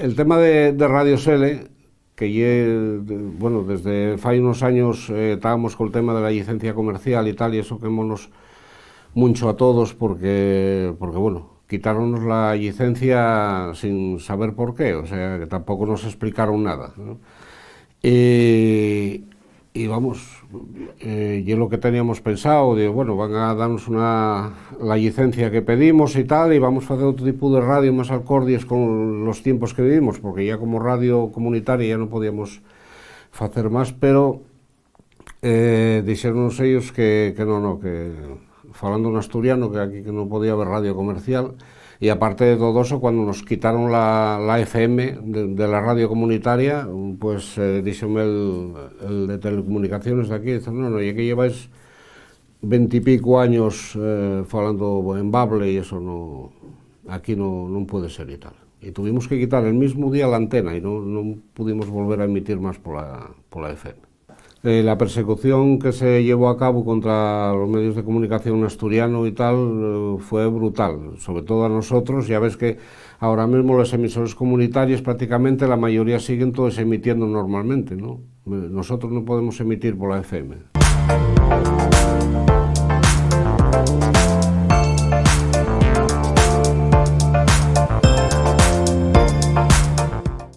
el tema de Radio Sele, que bueno, desde fai unos años estábamos con el tema de la licencia comercial y tal, y eso quemonos mucho a todos porque bueno, quitáronos la licencia sin saber por qué, o sea, que tampoco nos explicaron nada, ¿no? Y vamos, y es lo que teníamos pensado, digo, bueno, van a darnos la licencia que pedimos y tal, y vamos a hacer otro tipo de radio más acordes con los tiempos que vivimos, porque ya como radio comunitaria ya no podíamos hacer más, pero dixéronos ellos que no, que falando en asturiano, que aquí que no podía haber radio comercial, y aparte de todo eso, cuando nos quitaron la FM de la radio comunitaria, pues díxome el de telecomunicaciones de aquí, dice, no, y que lleváis 20 y pico años falando en bable y eso no, aquí no puede ser y tal. Y tuvimos que quitar el mismo día la antena y no pudimos volver a emitir más por la FM. La persecución que se llevó a cabo contra los medios de comunicación asturiano y tal fue brutal, sobre todo a nosotros. Ya ves que ahora mismo los emisores comunitarios prácticamente la mayoría siguen todos emitiendo normalmente, ¿no? Nosotros no podemos emitir por la FM.